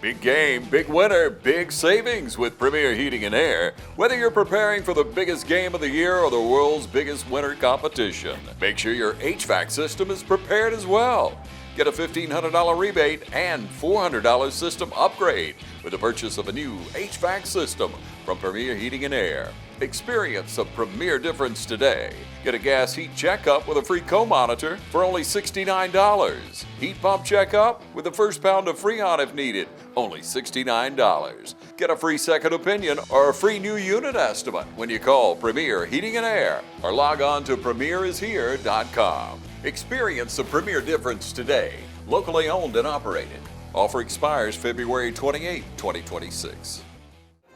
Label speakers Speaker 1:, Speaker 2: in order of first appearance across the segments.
Speaker 1: Big game, big winner, big savings with Premier Heating and Air. Whether you're preparing for the biggest game of the year or the world's biggest winter competition, make sure your HVAC system is prepared as well. Get a $1,500 rebate and $400 system upgrade with the purchase of a new HVAC system from Premier Heating and Air. Experience a premier difference today. Get a gas heat checkup with a free co-monitor for only $69. Heat pump checkup with the first pound of Freon if needed, only $69. Get a free second opinion or a free new unit estimate when you call Premier Heating and Air or log on to premierishere.com. Experience the premier difference today. Locally owned and operated. Offer expires February 28, 2026.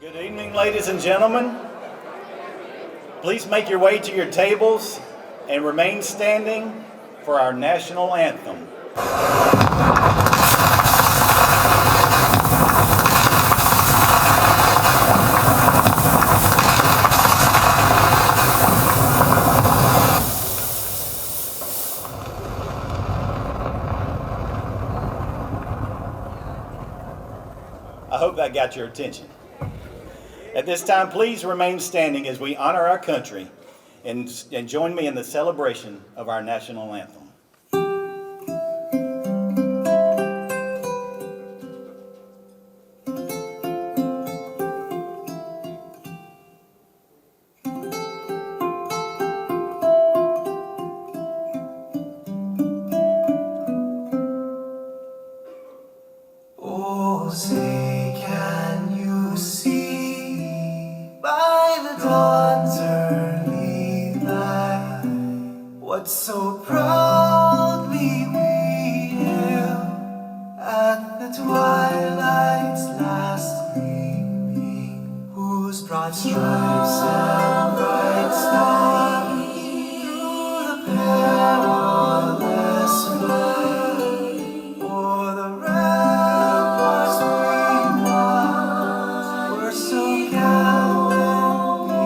Speaker 2: Good evening, ladies and gentlemen. Please make your way to your tables and remain standing for our national anthem. I hope that got your attention. At this time, please remain standing as we honor our country and join me in the celebration of our national anthem.
Speaker 3: Oh, say can you see by the dawn's early light what so proudly we hailed at the twilight's last gleaming, whose broad stripes and bright stars through the perilous fight o'er the ramparts we won were so gallantly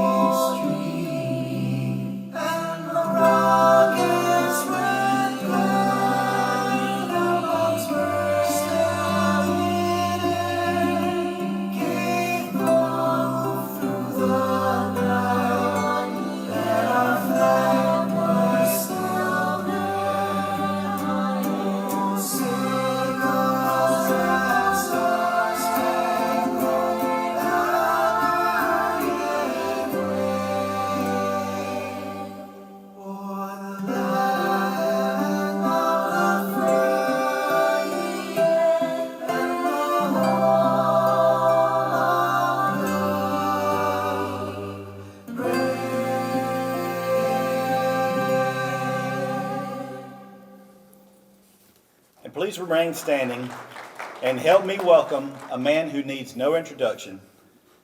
Speaker 3: streaming, and the rocket's red glare, the bombs were still hidden, gave proof through the night that our flag was still there. Oh, sing us that star-spangled banner yet wave, o'er the land of the free and the home of the
Speaker 2: And please remain standing and help me welcome a man who needs no introduction,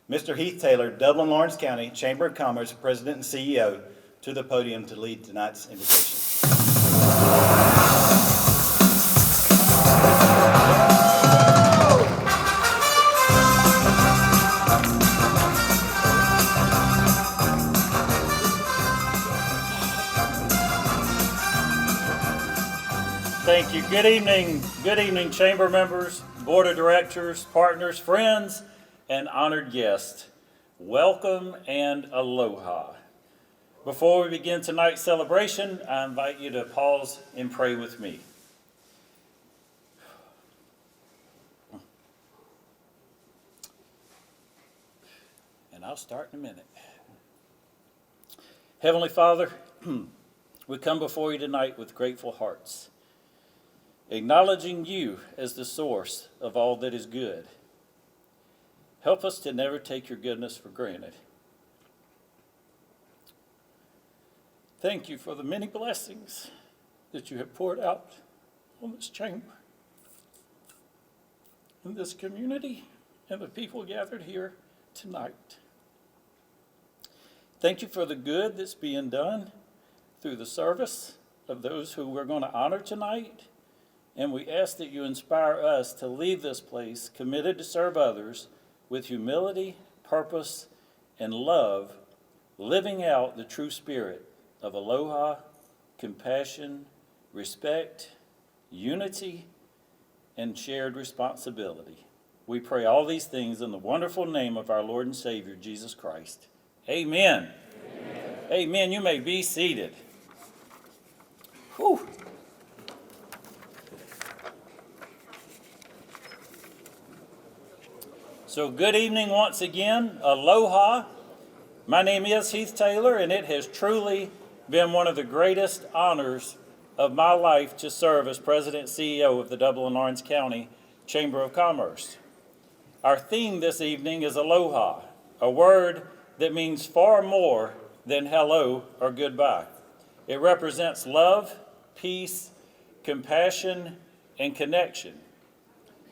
Speaker 2: Mr. Heath Taylor, Dublin-Laurens County Chamber of Commerce President and CEO, to the podium to lead tonight's invitation. Thank you. Good evening, Chamber members, Board of Directors, partners, friends, and honored guests. Welcome and aloha. Before we begin tonight's celebration, I invite you to pause and pray with me. And I'll start in a minute. Heavenly Father, we come before you tonight with grateful hearts, acknowledging you as the source of all that is good. Help us to never take your goodness for granted. Thank you for the many blessings that you have poured out on this chamber, in this community, and the people gathered here tonight. Thank you for the good that's being done through the service of those who we're going to honor tonight. And we ask that you inspire us to leave this place committed to serve others with humility, purpose, and love, living out the true spirit of aloha, compassion, respect, unity, and shared responsibility. We pray all these things in the wonderful name of our Lord and Savior, Jesus Christ. Amen. Amen. Amen. You may be seated. Whew. So good evening once again. Aloha. My name is Heath Taylor, and it has truly been one of the greatest honors of my life to serve as President and CEO of the Dublin-Laurens County Chamber of Commerce. Our theme this evening is aloha, a word that means far more than hello or goodbye. It represents love, peace, compassion, and connection.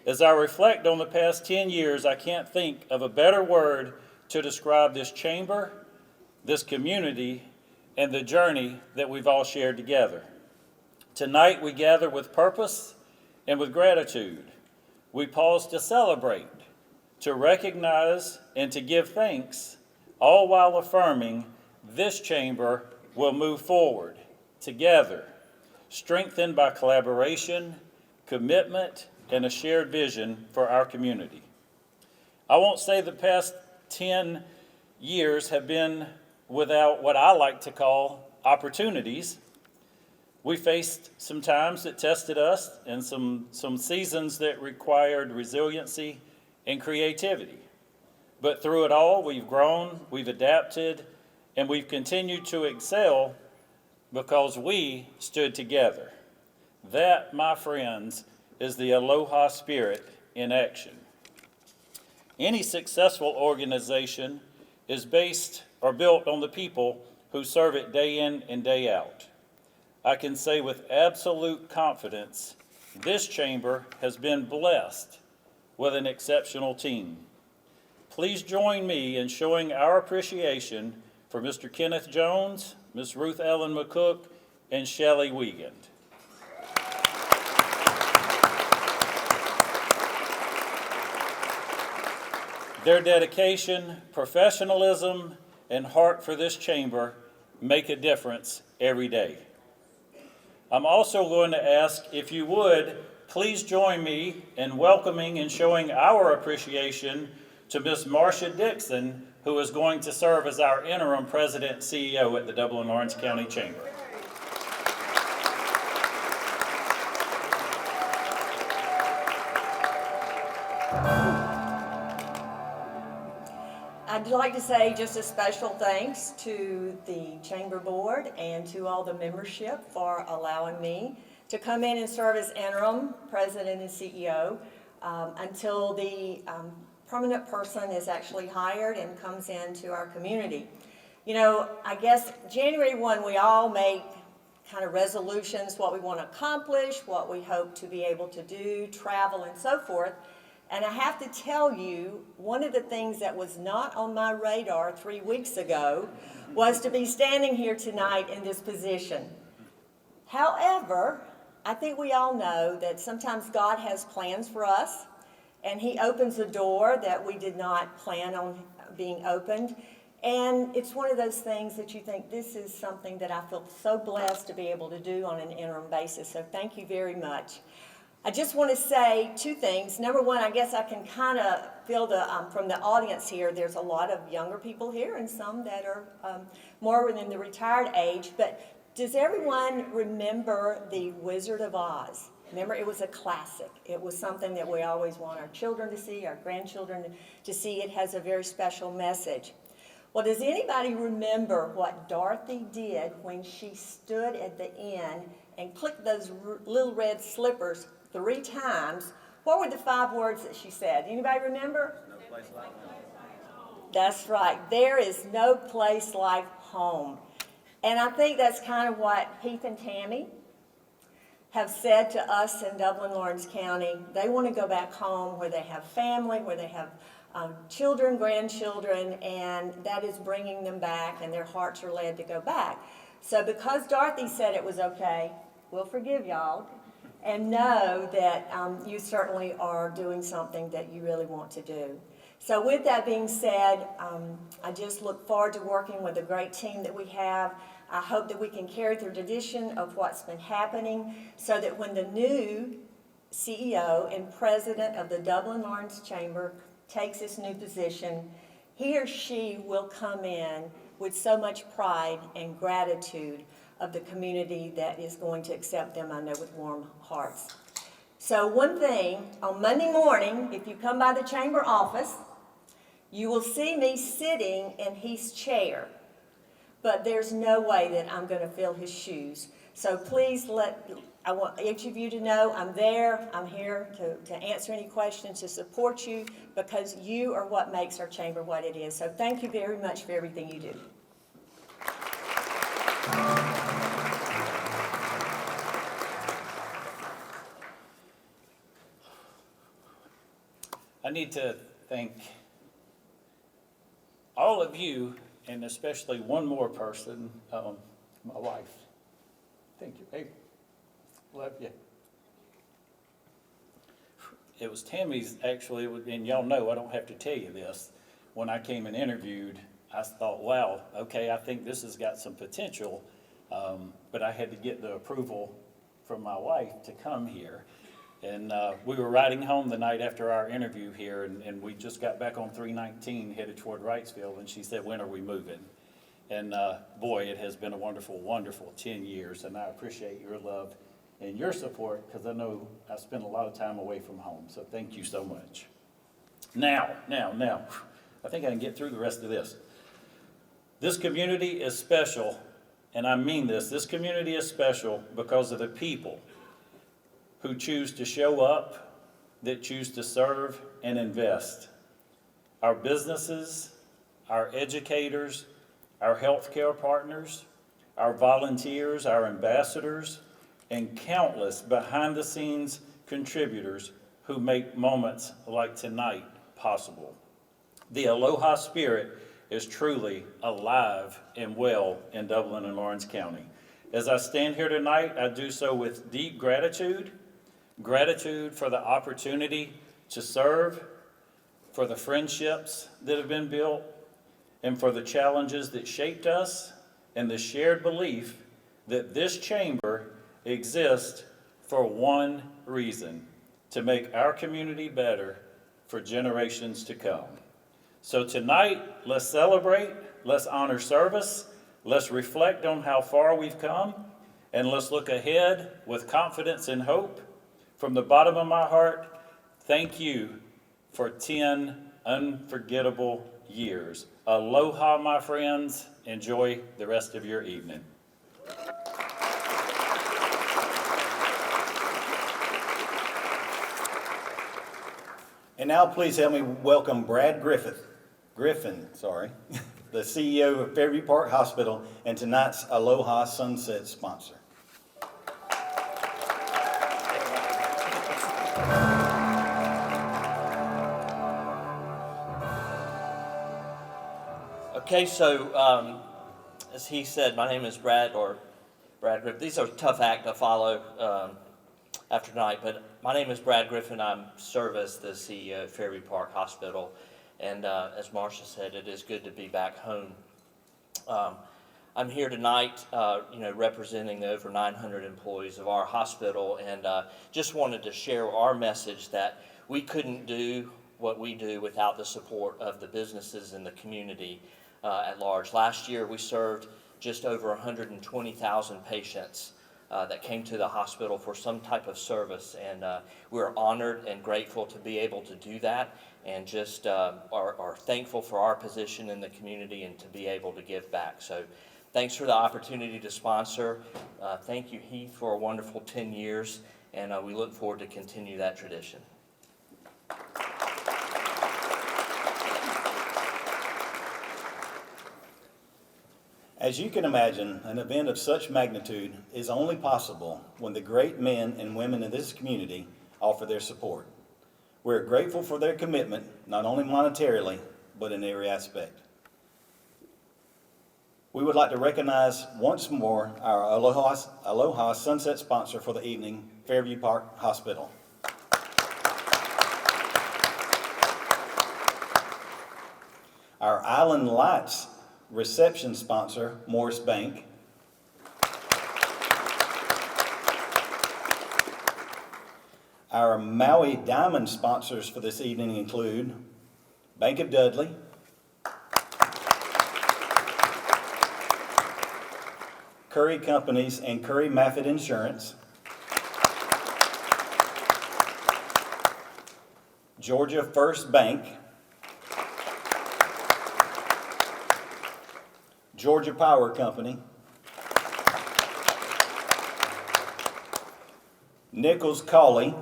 Speaker 2: As I reflect on the past 10 years, I can't think of a better word to describe this chamber, this community, and the journey that we've all shared together. Tonight we gather with purpose and with gratitude. We pause to celebrate, to recognize, and to give thanks, all while affirming this chamber will move forward together, strengthened by collaboration, commitment, and a shared vision for our community. I won't say the past 10 years have been without what I like to call opportunities. We faced some times that tested us and some seasons that required resiliency and creativity. But through it all, we've grown, we've adapted, and we've continued to excel because we stood together. That, my friends, is the aloha spirit in action. Any successful organization is based or built on the people who serve it day in and day out. I can say with absolute confidence, this chamber has been blessed with an exceptional team. Please join me in showing our appreciation for Mr. Kenneth Jones, Ms. Ruth Ellen McCook, and Shelley Wiegand. Their dedication, professionalism, and heart for this chamber make a difference every day. I'm also going to ask if you would please join me in welcoming and showing our appreciation to Ms. Marcia Dixon, who is going to serve as our interim president and CEO at the Dublin-Laurens County Chamber.
Speaker 4: I'd like to say just a special thanks to the Chamber Board and to all the membership for allowing me to come in and serve as interim president and CEO until the permanent person is actually hired and comes into our community. You know, I guess January 1, we all make kind of resolutions, what we want to accomplish, what we hope to be able to do, travel, and so forth. And I have to tell you, one of the things that was not on my radar 3 weeks ago was to be standing here tonight in this position. However, I think we all know that sometimes God has plans for us, and He opens a door that we did not plan on being opened. And it's one of those things that you think, this is something that I feel so blessed to be able to do on an interim basis. So thank you very much. I just want to say two things. Number one, I guess I can kind of feel from the audience here, there's a lot of younger people here and some that are more within the retired age. But does everyone remember The Wizard of Oz? Remember, it was a classic. It was something that we always want our children to see, our grandchildren to see. It has a very special message. Well, does anybody remember what Dorothy did when she stood at the end and clicked those little red slippers 3 times? What were the 5 words that she said? Anybody remember? No place like home. That's right. There is no place like home. And I think that's kind of what Heath and Tammy have said to us in Dublin-Laurens County. They want to go back home where they have family, where they have children, grandchildren, and that is bringing them back, and their hearts are led to go back. So because Dorothy said it was okay, we'll forgive y'all. And know that you certainly are doing something that you really want to do. So with that being said, I just look forward to working with a great team that we have. I hope that we can carry the tradition of what's been happening so that when the new CEO and president of the Dublin-Laurens Chamber takes this new position, he or she will come in with so much pride and gratitude of the community that is going to accept them, I know, with warm hearts. So one thing, on Monday morning, if you come by the chamber office, you will see me sitting in his chair, but there's no way that I'm going to fill his shoes. So please I want each of you to know I'm there. I'm here to answer any questions, to support you, because you are what makes our chamber what it is. So thank you very much for everything you do.
Speaker 2: I need to thank all of you, and especially one more person, my wife. Thank you, babe. Love you. It was Tammy's, actually, and y'all know I don't have to tell you this. When I came and interviewed, I thought, wow, okay, I think this has got some potential, but I had to get the approval from my wife to come here. And we were riding home the night after our interview here, and we just got back on 319 headed toward Wrightsville, and she said, when are we moving? And boy, it has been a wonderful, wonderful 10 years, and I appreciate your love and your support, because I know I spent a lot of time away from home, so thank you so much. Now, I think I can get through the rest of this. This community is special, and I mean this community is special because of the people who choose to show up, that choose to serve and invest. Our businesses, our educators, our healthcare partners, our volunteers, our ambassadors, and countless behind-the-scenes contributors who make moments like tonight possible. The Aloha spirit is truly alive and well in Dublin and Lawrence County. As I stand here tonight, I do so with deep gratitude for the opportunity to serve, for the friendships that have been built, and for the challenges that shaped us, and the shared belief that this chamber exists for one reason: to make our community better for generations to come. So tonight, let's celebrate, let's honor service, let's reflect on how far we've come, and let's look ahead with confidence and hope. From the bottom of my heart, thank you for 10 unforgettable years. Aloha, my friends. Enjoy the rest of your evening.
Speaker 5: And now please help me welcome Brad Griffin, the CEO of Fairview Park Hospital and tonight's Aloha Sunset sponsor.
Speaker 6: Okay, so as he said, my name is Brad Griffin. These are a tough act to follow after tonight, but my name is Brad Griffin. I'm serve as the CEO of Fairview Park Hospital, and as Marcia said, it is good to be back home. I'm here tonight, representing the over 900 employees of our hospital, and just wanted to share our message that we couldn't do what we do without the support of the businesses in the community at large. Last year, we served just over 120,000 patients that came to the hospital for some type of service, and we're honored and grateful to be able to do that, and just are thankful for our position in the community and to be able to give back. So thanks for the opportunity to sponsor. Thank you, Heath, for a wonderful 10 years, and we look forward to continue that tradition.
Speaker 5: As you can imagine, an event of such magnitude is only possible when the great men and women in this community offer their support. We're grateful for their commitment, not only monetarily, but in every aspect. We would like to recognize once more our Aloha Sunset sponsor for the evening, Fairview Park Hospital. Our Island Lights reception sponsor, Morris Bank. Our Maui Diamond sponsors for this evening include Bank of Dudley, Curry Companies and Curry Maffitt Insurance, Georgia First Bank, Georgia Power Company, Nichols Cawley,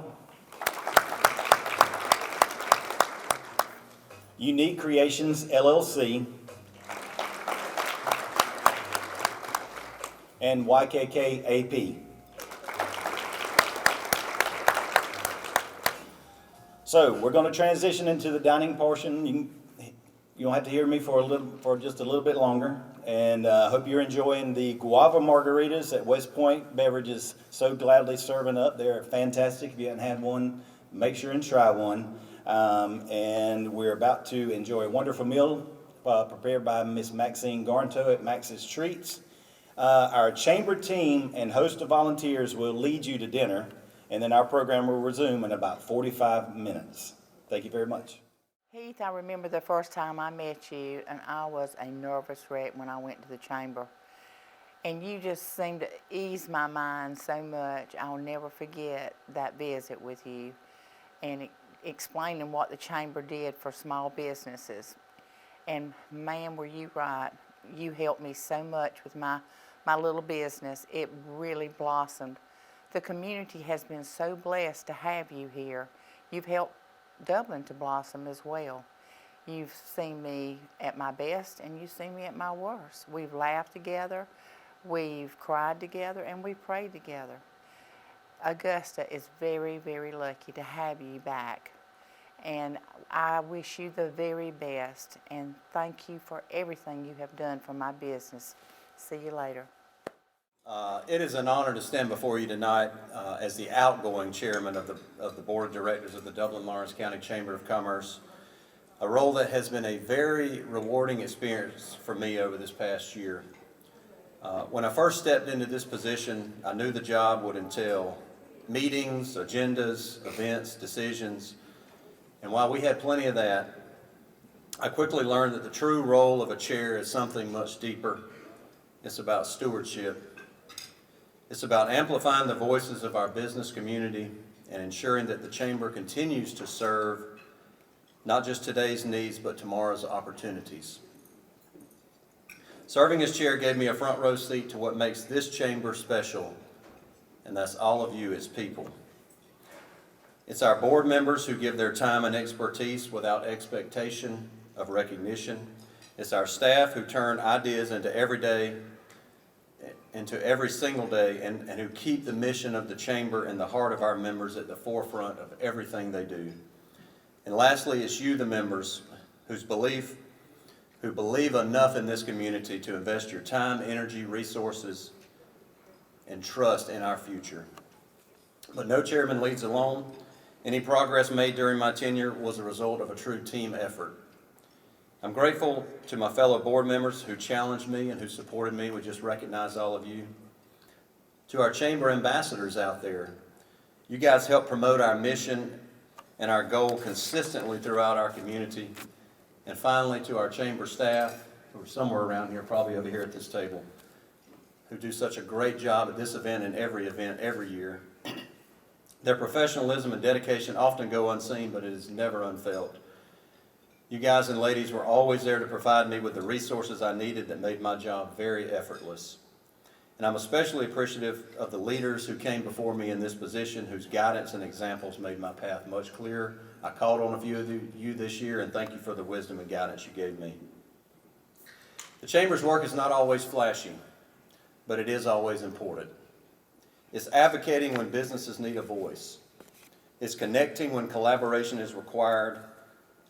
Speaker 5: Unique Creations LLC, and YKK AP. So we're going to transition into the dining portion. You don't have to hear me for just a little bit longer. And I hope you're enjoying the guava margaritas that West Point Beverages so gladly serving up. They're fantastic. If you haven't had one, make sure and try one. And we're about to enjoy a wonderful meal prepared by Miss Maxine Garnto at Max's Treats. Our chamber team and host of volunteers will lead you to dinner, and then our program will resume in about 45 minutes. Thank you very much.
Speaker 7: Heath, I remember the first time I met you, and I was a nervous wreck when I went to the chamber. And you just seemed to ease my mind so much. I'll never forget that visit with you and explaining what the chamber did for small businesses. And man, were you right. You helped me so much with my little business. It really blossomed. The community has been so blessed to have you here. You've helped Dublin to blossom as well. You've seen me at my best and you've seen me at my worst. We've laughed together, we've cried together, and we prayed together. Augusta is very, very lucky to have you back. And I wish you the very best, and thank you for everything you have done for my business. See you later.
Speaker 8: It is an honor to stand before you tonight as the outgoing chairman of the Board of Directors of the Dublin-Laurens County Chamber of Commerce, a role that has been a very rewarding experience for me over this past year. When I first stepped into this position, I knew the job would entail meetings, agendas, events, decisions, and while we had plenty of that, I quickly learned that the true role of a chair is something much deeper. It's about stewardship. It's about amplifying the voices of our business community and ensuring that the chamber continues to serve not just today's needs, but tomorrow's opportunities. Serving as chair gave me a front row seat to what makes this chamber special, and that's all of you, its people. It's our board members who give their time and expertise without expectation of recognition. It's our staff who turn ideas into every single day, and who keep the mission of the chamber and the heart of our members at the forefront of everything they do. And lastly, it's you, the members, who believe enough in this community to invest your time, energy, resources, and trust in our future. But no chairman leads alone. Any progress made during my tenure was a result of a true team effort. I'm grateful to my fellow board members who challenged me and who supported me. We just recognize all of you. To our chamber ambassadors out there, you guys help promote our mission and our goal consistently throughout our community. And finally, to our chamber staff, who are somewhere around here, probably over here at this table, who do such a great job at this event and every event every year. Their professionalism and dedication often go unseen, but it is never unfelt. You guys and ladies were always there to provide me with the resources I needed that made my job very effortless. And I'm especially appreciative of the leaders who came before me in this position, whose guidance and examples made my path much clearer. I called on a few of you this year, and thank you for the wisdom and guidance you gave me. The Chamber's work is not always flashy, but it is always important. It's advocating when businesses need a voice. It's connecting when collaboration is required,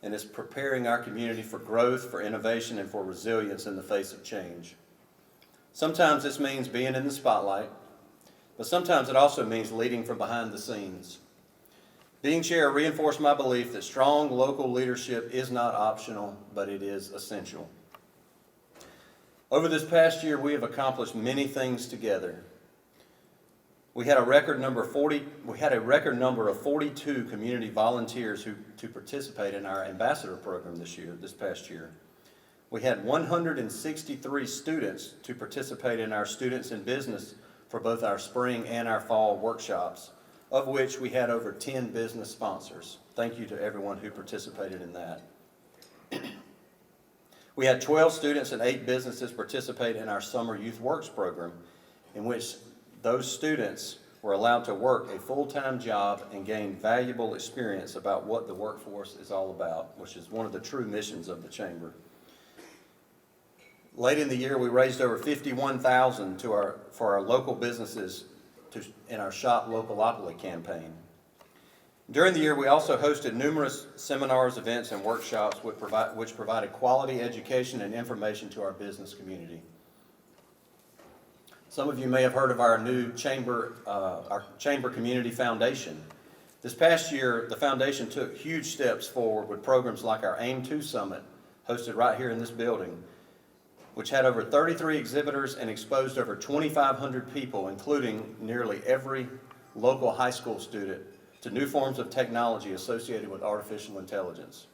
Speaker 8: and it's preparing our community for growth, for innovation, and for resilience in the face of change. Sometimes this means being in the spotlight, but sometimes it also means leading from behind the scenes. Being chair reinforced my belief that strong local leadership is not optional, but it is essential. Over this past year, we have accomplished many things together. We had a record number of 42 community volunteers to participate in our ambassador program this past year. We had 163 students to participate in our Students in Business for both our spring and our fall workshops, of which we had over 10 business sponsors. Thank you to everyone who participated in that. We had 12 students and 8 businesses participate in our Summer Youth Works program, in which those students were allowed to work a full-time job and gain valuable experience about what the workforce is all about, which is one of the true missions of the Chamber. Late in the year, we raised over $51,000 for our local businesses in our Shop Localopoly campaign. During the year, we also hosted numerous seminars, events, and workshops which provided quality education and information to our business community. Some of you may have heard of our new Chamber Community Foundation. This past year, the foundation took huge steps forward with programs like our AIM 2 Summit, hosted right here in this building, which had over 33 exhibitors and exposed over 2,500 people, including nearly every local high school student, to new forms of technology associated with artificial intelligence.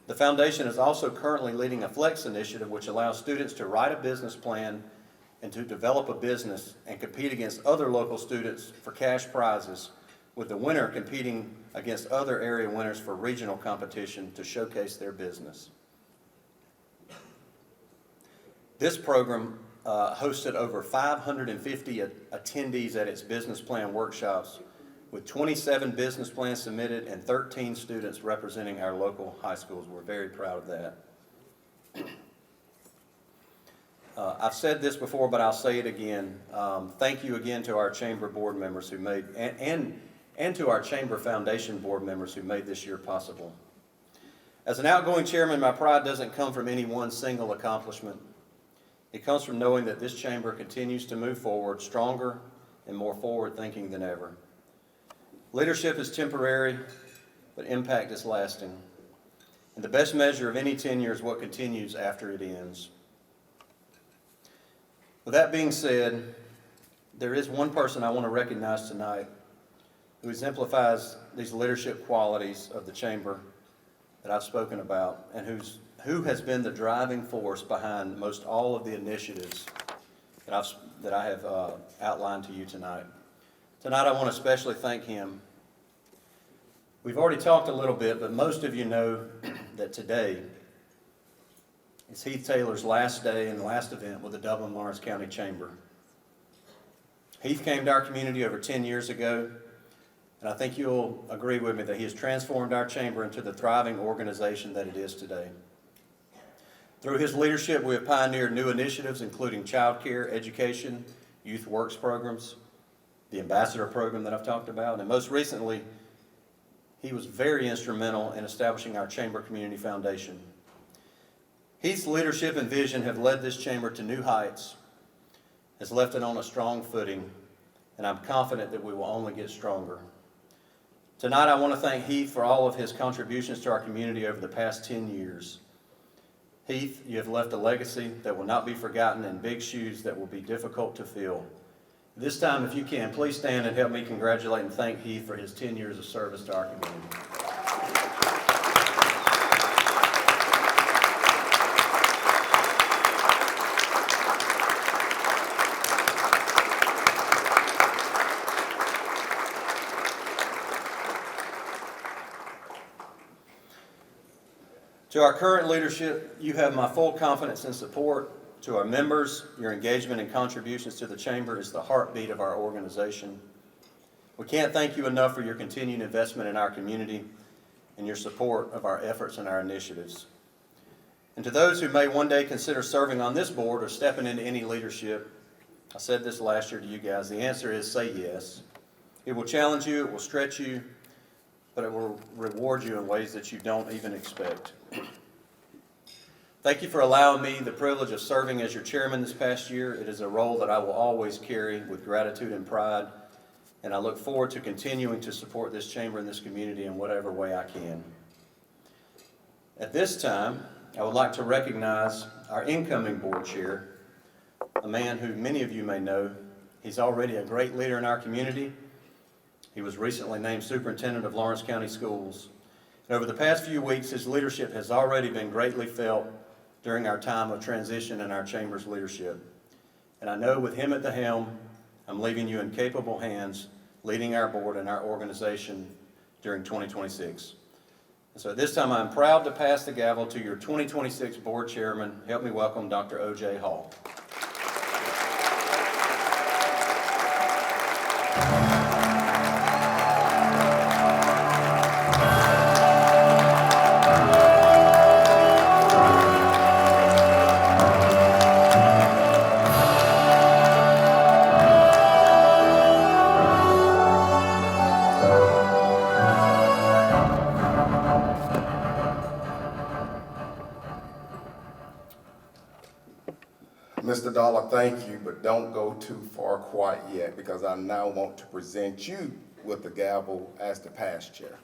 Speaker 8: The foundation is also currently leading a Flex initiative, which allows students to write a business plan and to develop a business and compete against other local students for cash prizes, with the winner competing against other area winners for regional competition to showcase their business. This program hosted over 550 attendees at its business plan workshops, with 27 business plans submitted and 13 students representing our local high schools. We're very proud of that. I've said this before, but I'll say it again. Thank you again to our Chamber board members who made, and to our Chamber Foundation board members who made this year possible. As an outgoing chairman, my pride doesn't come from any one single accomplishment. It comes from knowing that this Chamber continues to move forward stronger and more forward-thinking than ever. Leadership is temporary, but impact is lasting. And the best measure of any tenure is what continues after it ends. With that being said, there is one person I want to recognize tonight who exemplifies these leadership qualities of the Chamber that I've spoken about, and who has been the driving force behind most all of the initiatives that I have outlined to you tonight. Tonight I want to especially thank him. We've already talked a little bit, but most of you know that today is Heath Taylor's last day and last event with the Dublin-Laurens County Chamber. Heath came to our community over 10 years ago, and I think you'll agree with me that he has transformed our Chamber into the thriving organization that it is today. Through his leadership, we have pioneered new initiatives including child care, education, youth works programs, the ambassador program that I've talked about, and most recently, he was very instrumental in establishing our Chamber Community Foundation. Heath's leadership and vision have led this Chamber to new heights, has left it on a strong footing, and I'm confident that we will only get stronger. Tonight, I want to thank Heath for all of his contributions to our community over the past 10 years. Heath, you have left a legacy that will not be forgotten and big shoes that will be difficult to fill. This time, if you can, please stand and help me congratulate and thank Heath for his 10 years of service to our community. To our current leadership, you have my full confidence and support. To our members, your engagement and contributions to the Chamber is the heartbeat of our organization. We can't thank you enough for your continued investment in our community and your support of our efforts and our initiatives. And to those who may one day consider serving on this board or stepping into any leadership, I said this last year to you guys, the answer is say yes. It will challenge you, it will stretch you, but it will reward you in ways that you don't even expect. Thank you for allowing me the privilege of serving as your chairman this past year. It is a role that I will always carry with gratitude and pride, and I look forward to continuing to support this chamber and this community in whatever way I can. At this time, I would like to recognize our incoming board chair, a man who many of you may know, He's already a great leader in our community. He was recently named superintendent of Lawrence County Schools. And over the past few weeks, his leadership has already been greatly felt during our time of transition in our chamber's leadership. And I know with him at the helm, I'm leaving you in capable hands, leading our board and our organization during 2026. And so at this time, I'm proud to pass the gavel to your 2026 board chairman. Help me welcome Dr. O.J. Hall.
Speaker 9: Mr. Dollar, thank you, but don't go too far quite yet, because I now want to present you with the gavel as the past chair.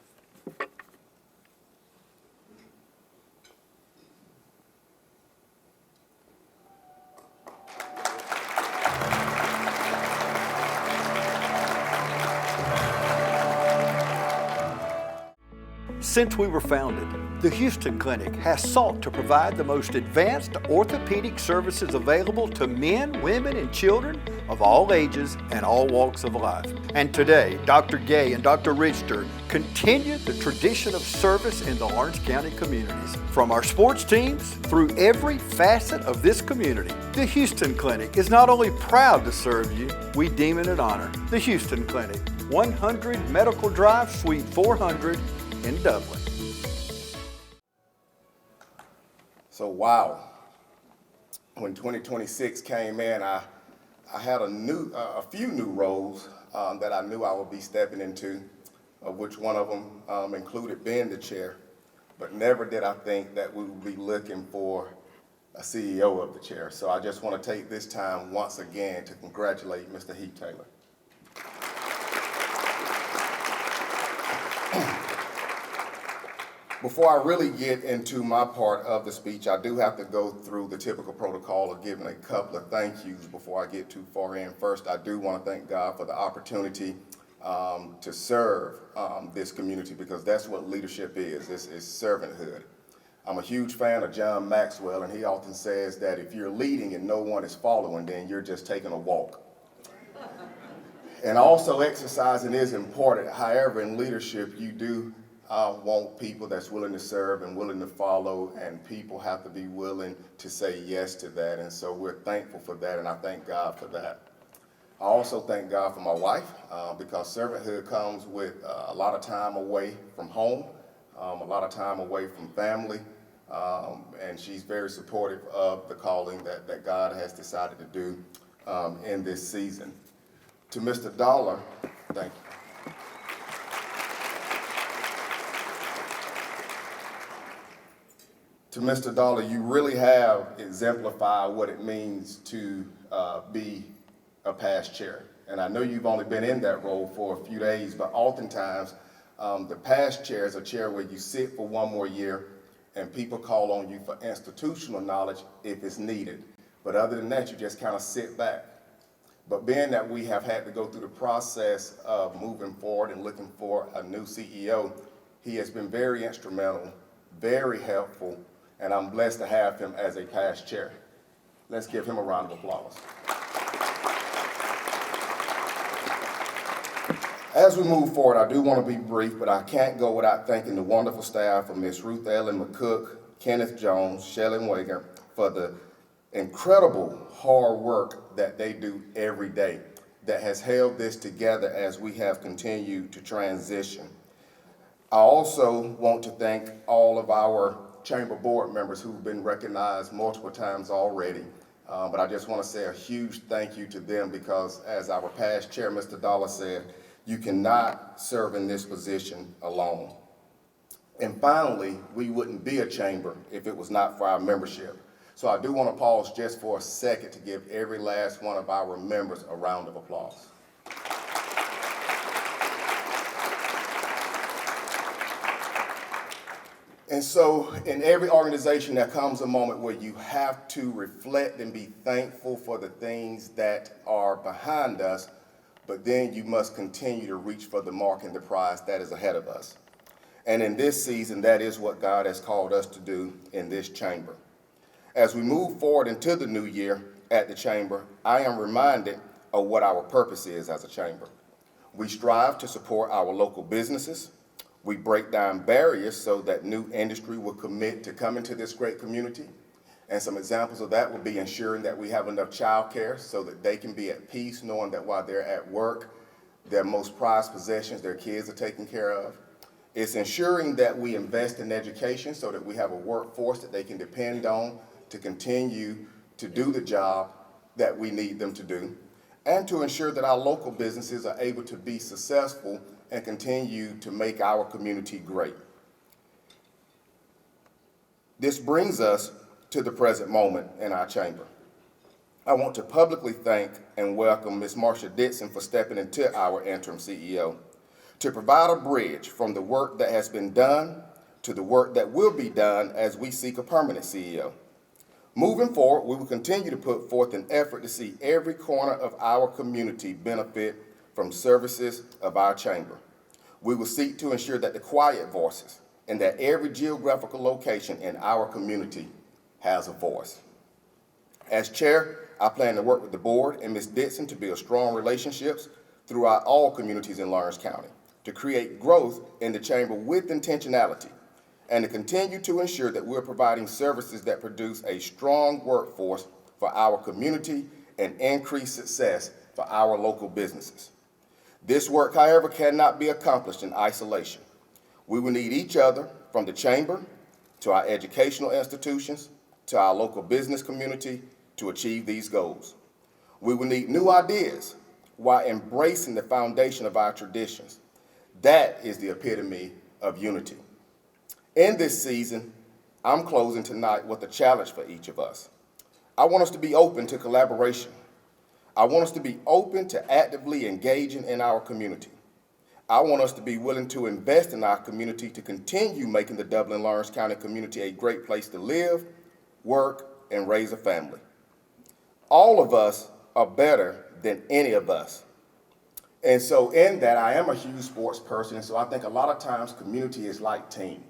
Speaker 10: Since we were founded, the Houston Clinic has sought to provide the most advanced orthopedic services available to men, women, and children of all ages and all walks of life. And today, Dr. Gay and Dr. Richter continue the tradition of service in the Lawrence County communities. From our sports teams through every facet of this community, the Houston Clinic is not only proud to serve you, we deem it an honor. The Houston Clinic, 100 Medical Drive, Suite 400 in Dublin.
Speaker 9: So wow, when 2026 came in, I had a few new roles that I knew I would be stepping into, of which one of them included being the chair, but never did I think that we would be looking for a CEO of the chair. So I just want to take this time once again to congratulate Mr. Heath Taylor. Before I really get into my part of the speech, I do have to go through the typical protocol of giving a couple of thank yous before I get too far in. First, I do want to thank God for the opportunity to serve this community, because that's what leadership is. It's servanthood. I'm a huge fan of John Maxwell, and he often says that if you're leading and no one is following, then you're just taking a walk. And also, exercising is important. However, in leadership, you do want people that's willing to serve and willing to follow, and people have to be willing to say yes to that. And so we're thankful for that, and I thank God for that. I also thank God for my wife, because servanthood comes with a lot of time away from home, a lot of time away from family, and she's very supportive of the calling that God has decided to do in this season. To Mr. Dollar, thank you. To Mr. Dollar, you really have exemplified what it means to be a past chair. And I know you've only been in that role for a few days, but oftentimes the past chair is a chair where you sit for one more year and people call on you for institutional knowledge if it's needed. But other than that, you just kind of sit back. But being that we have had to go through the process of moving forward and looking for a new CEO, he has been very instrumental, very helpful, and I'm blessed to have him as a past chair. Let's give him a round of applause. As we move forward, I do want to be brief, but I can't go without thanking the wonderful staff of Ms. Ruth Ellen McCook, Kenneth Jones, Shelley Wager for the incredible hard work that they do every day that has held this together as we have continued to transition. I also want to thank all of our chamber board members who've been recognized multiple times already. But I just want to say a huge thank you to them, because as our past chair, Mr. Dollar, said, you cannot serve in this position alone. And finally, we wouldn't be a chamber if it was not for our membership. So I do want to pause just for a second to give every last one of our members a round of applause. And so in every organization, there comes a moment where you have to reflect and be thankful for the things that are behind us, but then you must continue to reach for the mark and the prize that is ahead of us. And in this season, that is what God has called us to do in this chamber. As we move forward into the new year at the chamber, I am reminded of what our purpose is as a chamber. We strive to support our local businesses. We break down barriers so that new industry will commit to come into this great community. And some examples of that would be ensuring that we have enough childcare so that they can be at peace knowing that while they're at work, their most prized possessions, their kids are taken care of. It's ensuring that we invest in education so that we have a workforce that they can depend on to continue to do the job that we need them to do, and to ensure that our local businesses are able to be successful and continue to make our community great. This brings us to the present moment in our chamber. I want to publicly thank and welcome Ms. Marcia Dixon for stepping into our interim CEO to provide a bridge from the work that has been done to the work that will be done as we seek a permanent CEO. Moving forward, we will continue to put forth an effort to see every corner of our community benefit from services of our chamber. We will seek to ensure that the quiet voices and that every geographical location in our community has a voice. As chair, I plan to work with the board and Ms. Dixon to build strong relationships throughout all communities in Laurens County, to create growth in the chamber with intentionality, and to continue to ensure that we're providing services that produce a strong workforce for our community and increase success for our local businesses. This work, however, cannot be accomplished in isolation. We will need each other, from the chamber to our educational institutions to our local business community, to achieve these goals. We will need new ideas while embracing the foundation of our traditions. That is the epitome of unity. In this season, I'm closing tonight with a challenge for each of us. I want us to be open to collaboration. I want us to be open to actively engaging in our community. I want us to be willing to invest in our community to continue making the Dublin-Laurens County community a great place to live, work, and raise a family. All of us are better than any of us. And so in that, I am a huge sports person, and so I think a lot of times community is like team.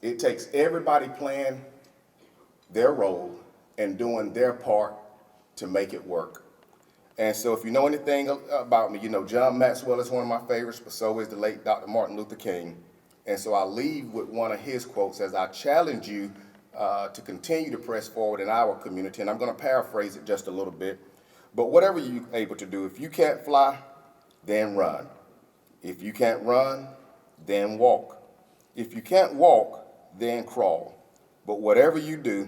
Speaker 9: It takes everybody playing their role and doing their part to make it work. And so if you know anything about me, you know John Maxwell is one of my favorites, but so is the late Dr. Martin Luther King. And so I'll leave with one of his quotes as I challenge you to continue to press forward in our community. And I'm going to paraphrase it just a little bit. But whatever you're able to do, if you can't fly, then run. If you can't run, then walk. If you can't walk, then crawl. But whatever you do,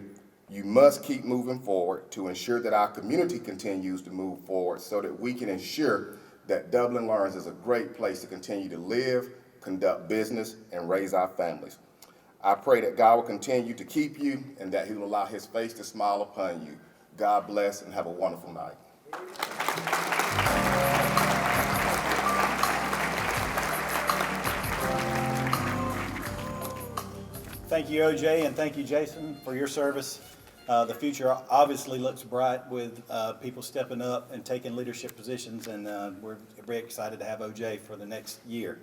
Speaker 9: you must keep moving forward to ensure that our community continues to move forward so that we can ensure that Dublin-Laurens is a great place to continue to live, conduct business, and raise our families. I pray that God will continue to keep you and that he will allow his face to smile upon you. God bless and have a wonderful night.
Speaker 5: Thank you, OJ, and thank you, Jason, for your service. The future obviously looks bright with people stepping up and taking leadership positions, and we're very excited to have OJ for the next year.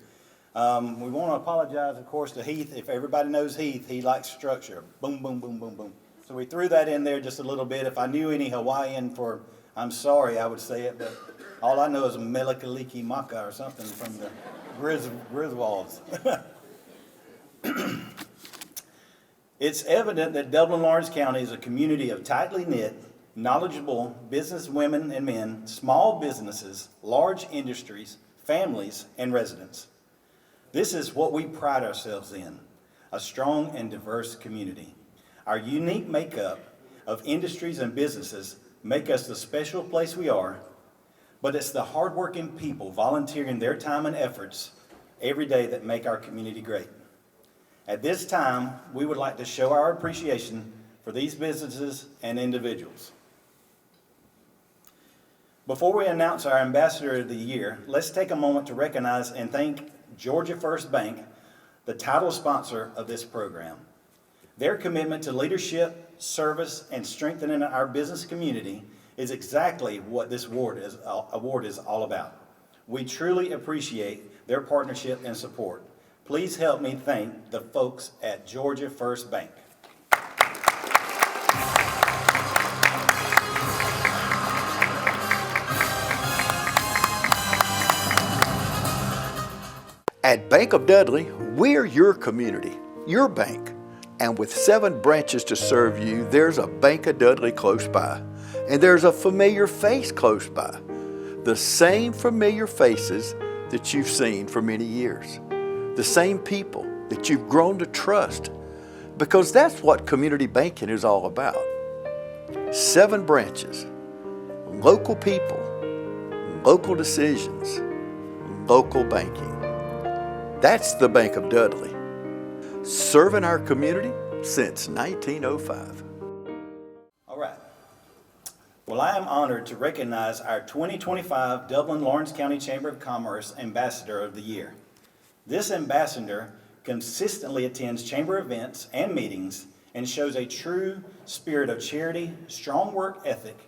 Speaker 5: We want to apologize, of course, to Heath. If everybody knows Heath, he likes structure. Boom, boom, boom, boom, boom. So we threw that in there just a little bit. If I knew any Hawaiian for I'm sorry, I would say it, but all I know is Melikaliki Maka or something from the Griswolds. It's evident that Dublin-Laurens County is a community of tightly knit, knowledgeable business women and men, small businesses, large industries, families, and residents. This is what we pride ourselves in, a strong and diverse community. Our unique makeup of industries and businesses make us the special place we are, but it's the hardworking people volunteering their time and efforts every day that make our community great. At this time, we would like to show our appreciation for these businesses and individuals. Before we announce our Ambassador of the Year, let's take a moment to recognize and thank Georgia First Bank, the title sponsor of this program. Their commitment to leadership, service, and strengthening our business community is exactly what this award is all about. We truly appreciate their partnership and support. Please help me thank the folks at Georgia First Bank.
Speaker 10: At Bank of Dudley, we're your community, your bank. And with 7 branches to serve you, there's a Bank of Dudley close by. And there's a familiar face close by. The same familiar faces that you've seen for many years. The same people that you've grown to trust. Because that's what community banking is all about. 7 branches, local people, local decisions, local banking. That's the Bank of Dudley, serving our community since 1905.
Speaker 5: All right. Well, I am honored to recognize our 2025 Dublin-Laurens County Chamber of Commerce Ambassador of the Year. This ambassador consistently attends chamber events and meetings and shows a true spirit of charity, strong work ethic,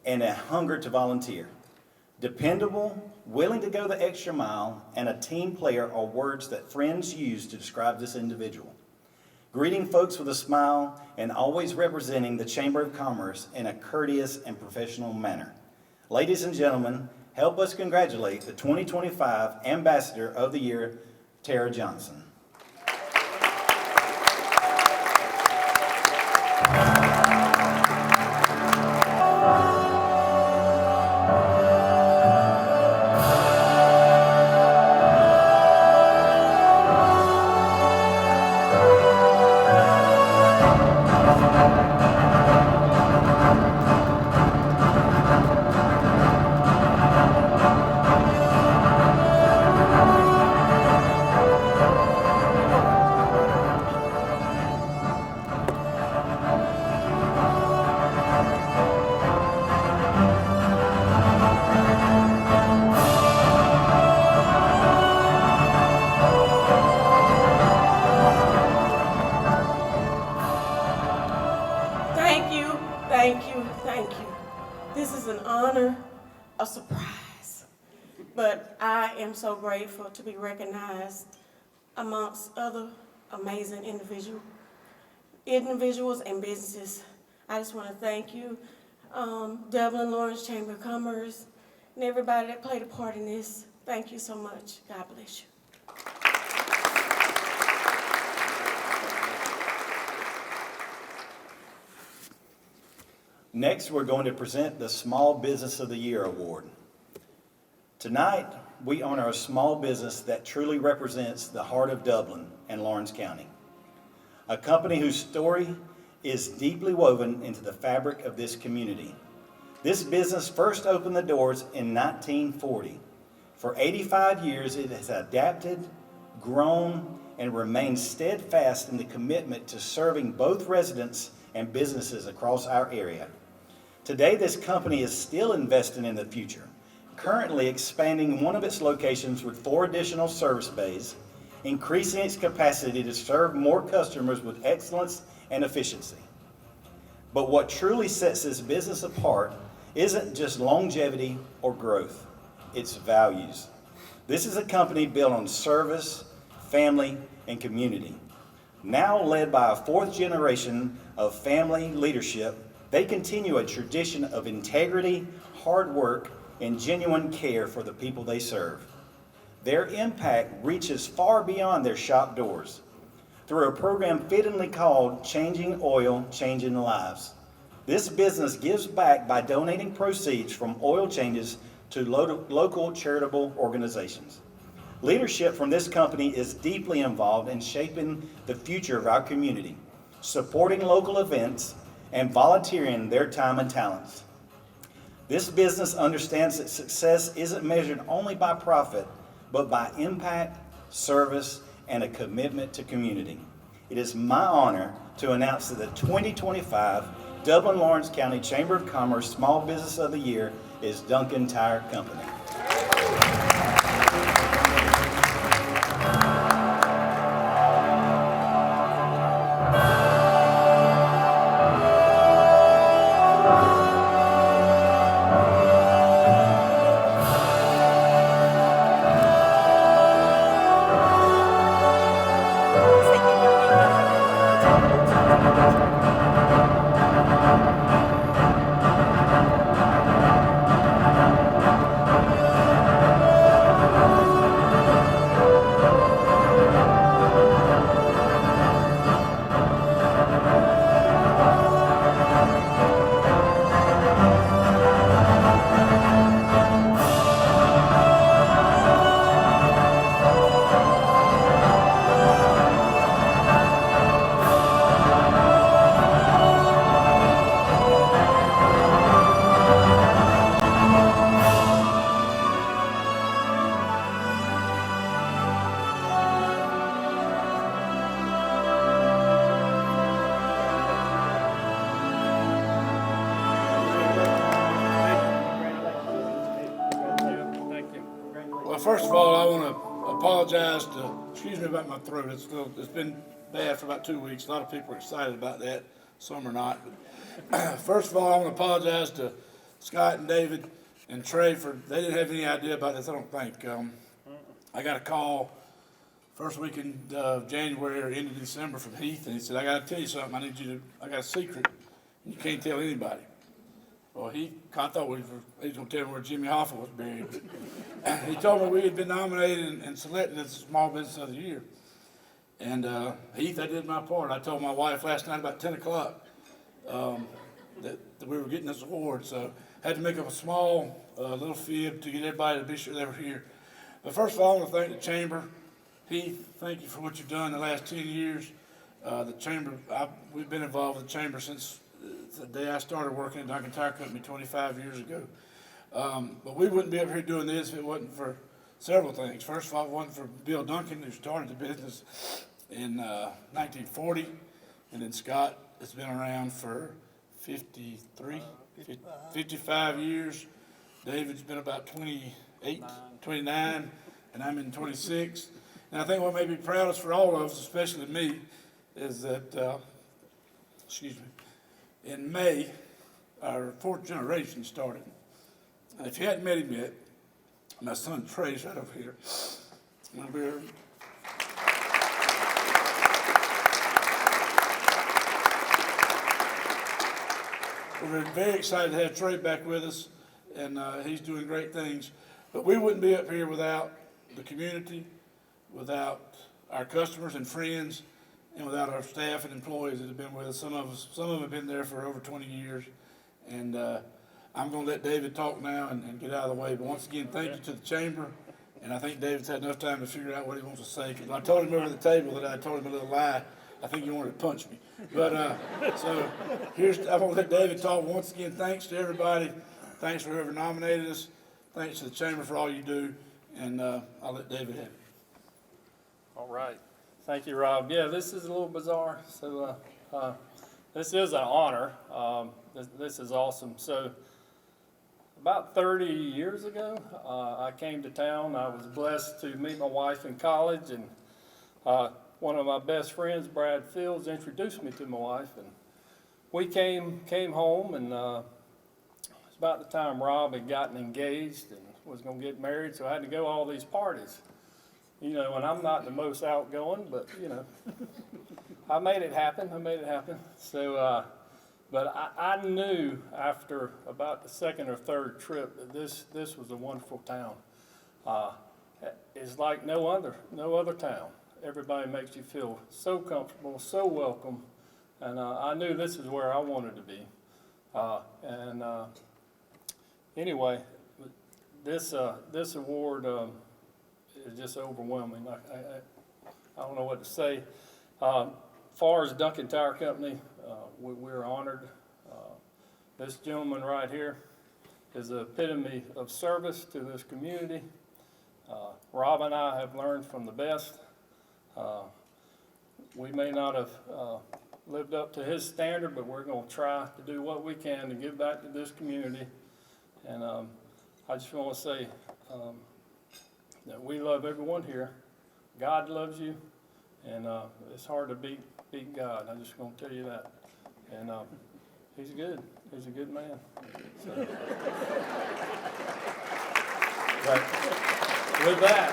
Speaker 5: and a hunger to volunteer. Dependable, willing to go the extra mile, and a team player are words that friends use to describe this individual. Greeting folks with a smile and always representing the Chamber of Commerce in a courteous and professional manner. Ladies and gentlemen, help us congratulate the 2025 Ambassador of the Year, Tara Johnson.
Speaker 11: Thank you. This is an honor, a surprise, but I am so grateful to be recognized amongst other amazing individuals and businesses. I just want to thank you, Dublin-Laurens Chamber of Commerce, and everybody that played a part in this. Thank you so much. God bless you.
Speaker 5: Next, we're going to present the Small Business of the Year Award. Tonight, we honor a small business that truly represents the heart of Dublin and Laurens County. A company whose story is deeply woven into the fabric of this community. This business first opened the doors in 1940. For 85 years, it has adapted, grown, and remained steadfast in the commitment to serving both residents and businesses across our area. Today, this company is still investing in the future, currently expanding one of its locations with 4 additional service bays, increasing its capacity to serve more customers with excellence and efficiency. But what truly sets this business apart isn't just longevity or growth, it's values. This is a company built on service, family, and community. Now led by a 4th generation of family leadership, they continue a tradition of integrity, hard work, and genuine care for the people they serve. Their impact reaches far beyond their shop doors. Through a program fittingly called Changing Oil, Changing Lives, this business gives back by donating proceeds from oil changes to local charitable organizations. Leadership from this company is deeply involved in shaping the future of our community, supporting local events, and volunteering their time and talents. This business understands that success isn't measured only by profit, but by impact, service, and a commitment to community. It is my honor to announce that the 2025 Dublin-Laurens County Chamber of Commerce Small Business of the Year is Duncan Tire Company.
Speaker 12: Well, first of all, I want to apologize excuse me about my throat. It's been bad for about 2 weeks. A lot of people are excited about that. Some are not. But first of all, I want to apologize to Scott and David and Trey they didn't have any idea about this, I don't think. I got a call first week in January or end of December from Heath, and he said, I got to tell you something. I got a secret, and you can't tell anybody. Well, I thought he was going to tell me where Jimmy Hoffa was buried. He told me we had been nominated and selected as Small Business of the Year. And Heath, I did my part. I told my wife last night about 10 o'clock that we were getting this award. So I had to make up a small little fib to get everybody to be sure they were here. But first of all, I want to thank the Chamber. Heath, thank you for what you've done the last 10 years. The Chamber, we've been involved with the Chamber since the day I started working at Duncan Tire Company 25 years ago. But we wouldn't be up here doing this if it wasn't for several things. First of all, it wasn't for Bill Duncan, who started the business in 1940, and then Scott has been around for 55 years. David's been about 29, and I'm in 26. And I think what may be proudest for all of us, especially me, is that, in May, our fourth generation started. And if you hadn't met him yet, my son Trey's right over here. We're very excited to have Trey back with us, and he's doing great things. But we wouldn't be up here without the community, without our customers and friends, and without our staff and employees that have been with us. Some of them have been there for over 20 years. And I'm going to let David talk now and get out of the way. But once again, thank you to the Chamber. And I think David's had enough time to figure out what he wants to say. Because I told him over the table that I told him a little lie. I think he wanted to punch me. But so I'm going to let David talk. Once again, thanks to everybody. Thanks for whoever nominated us. Thanks to the Chamber for all you do. And I'll let David have it.
Speaker 13: All right. Thank you, Rob. Yeah, this is a little bizarre. So this is an honor. This is awesome. So about 30 years ago, I came to town. I was blessed to meet my wife in college, and one of my best friends, Brad Fields, introduced me to my wife, and we came home, and it was about the time Rob had gotten engaged and was going to get married, so I had to go to all these parties. You know, and I'm not the most outgoing, but, you know, I made it happen. So, but I knew after about the second or third trip that this was a wonderful town. It's like no other town. Everybody makes you feel so comfortable, so welcome, and I knew this is where I wanted to be. Anyway, this award is just overwhelming. I don't know what to say. Far as Duncan Tire Company, we're honored. This gentleman right here is the epitome of service to this community. Rob and I have learned from the best. We may not have lived up to his standard, but we're going to try to do what we can to give back to this community. And I just want to say that we love everyone here. God loves you, and it's hard to beat God. I'm just going to tell you that. And he's good. He's a good man. So. But with that,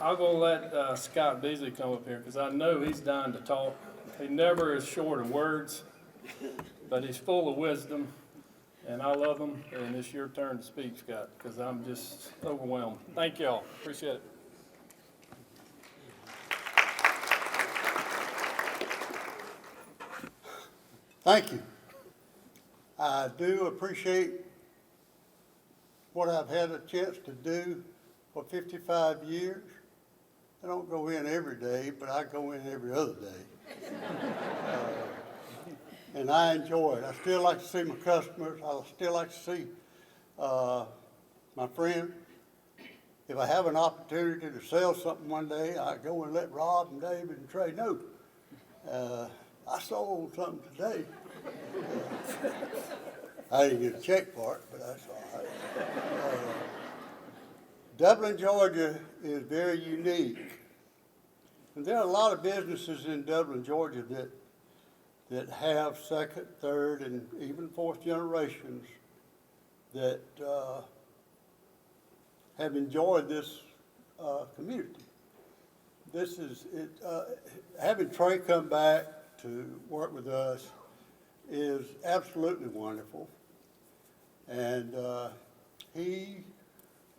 Speaker 13: I'll go let Scott Beasley come up here, because I know he's dying to talk. He never is short of words, but he's full of wisdom, and I love him, and it's your turn to speak, Scott, because I'm just overwhelmed. Thank y'all. Appreciate it.
Speaker 14: Thank you. I do appreciate what I've had a chance to do for 55 years. I don't go in every day, but I go in every other day. And I enjoy it. I still like to see my customers. I still like to see my friends. If I have an opportunity to sell something one day, I go and let Rob and David and Trey know. I sold something today. I didn't get a check for it, but that's all right. Dublin, Georgia is very unique. And there are a lot of businesses in Dublin, Georgia that have second, third, and even fourth generations that have enjoyed this community. This is it. Having Trey come back to work with us is absolutely wonderful, and he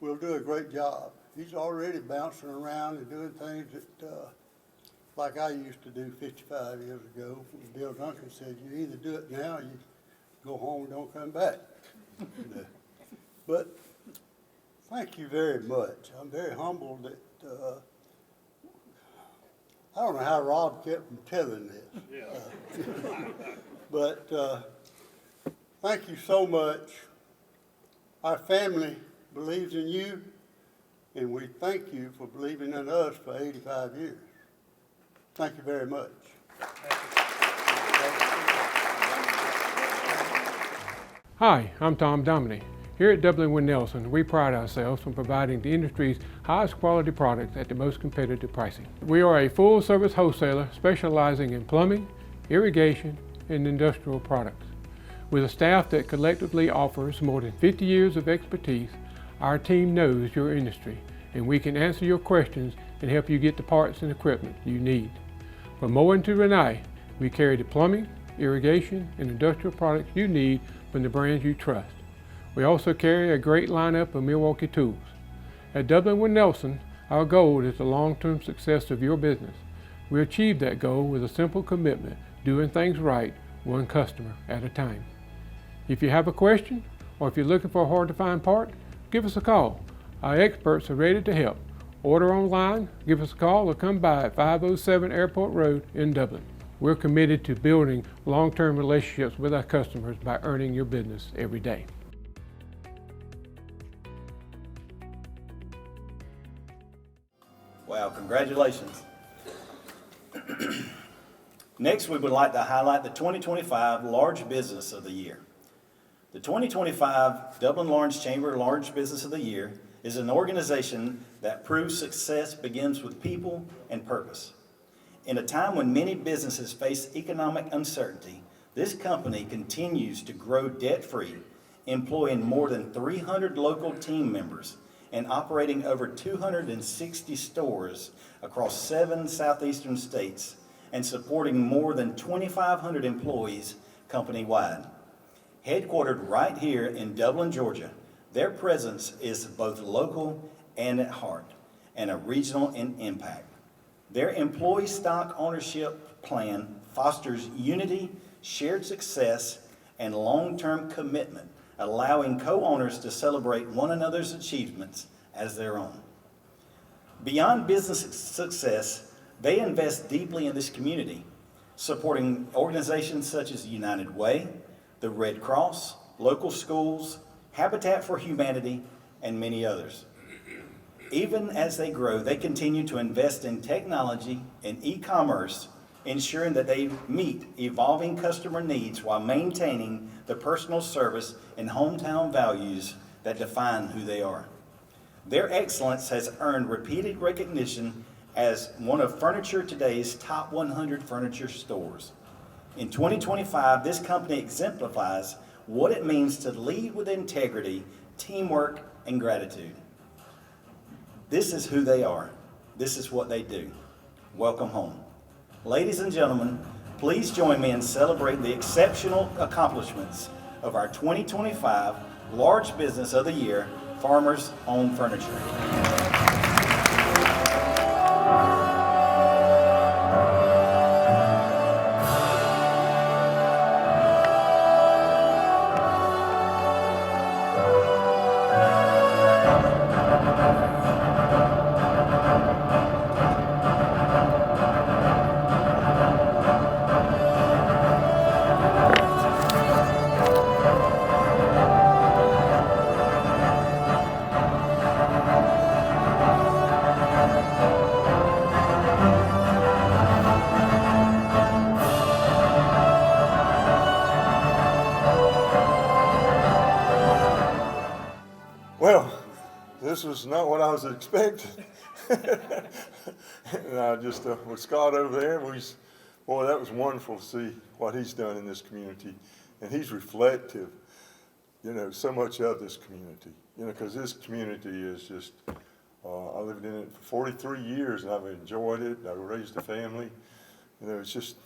Speaker 14: will do a great job. He's already bouncing around and doing things that, like I used to do 55 years ago. Bill Duncan said, you either do it now or you go home and don't come back. But thank you very much. I'm very humbled that, I don't know how Rob kept from telling this. But thank you so much. Our family believes in you, and we thank you for believing in us for 85 years. Thank you very much.
Speaker 15: Hi, I'm Tom Dominy. Here at Dublin-Laurens, we pride ourselves on providing the industry's highest quality products at the most competitive pricing. We are a full-service wholesaler specializing in plumbing, irrigation, and industrial products. With a staff that collectively offers more than 50 years of expertise, our team knows your industry, and we can answer your questions and help you get the parts and equipment you need. From mowing to Renee, we carry the plumbing, irrigation, and industrial products you need from the brands you trust. We also carry a great lineup of Milwaukee tools. At Dublin-Laurens, our goal is the long-term success of your business. We achieve that goal with a simple commitment, doing things right, one customer at a time. If you have a question, or if you're looking for a hard-to-find part, give us a call. Our experts are ready to help. Order online, give us a call, or come by at 507 Airport Road in Dublin. We're committed to building long-term relationships with our customers by earning your business every day.
Speaker 5: Wow, congratulations. Next, we would like to highlight the 2025 Large Business of the Year. The 2025 Dublin-Laurens Chamber Large Business of the Year is an organization that proves success begins with people and purpose. In a time when many businesses face economic uncertainty, this company continues to grow debt-free, employing more than 300 local team members and operating over 260 stores across 7 southeastern states and supporting more than 2,500 employees company-wide. Headquartered right here in Dublin, Georgia, their presence is both local and at heart, and a regional in impact. Their employee stock ownership plan fosters unity, shared success, and long-term commitment, allowing co-owners to celebrate one another's achievements as their own. Beyond business success, they invest deeply in this community, supporting organizations such as United Way, the Red Cross, local schools, Habitat for Humanity, and many others. Even as they grow, they continue to invest in technology and e-commerce, ensuring that they meet evolving customer needs while maintaining the personal service and hometown values that define who they are. Their excellence has earned repeated recognition as one of Furniture Today's top 100 furniture stores. In 2025, this company exemplifies what it means to lead with integrity, teamwork, and gratitude. This is who they are. This is what they do. Welcome home. Ladies and gentlemen, please join me in celebrating the exceptional accomplishments of our 2025 Large Business of the Year, Farmers Home Furniture.
Speaker 16: Well, this was not what I was expecting. And I just, with Scott over there, boy, that was wonderful to see what he's done in this community. And he's reflective, so much of this community, because this community is just, I lived in it for 43 years and I've enjoyed it. I raised a family. It's just an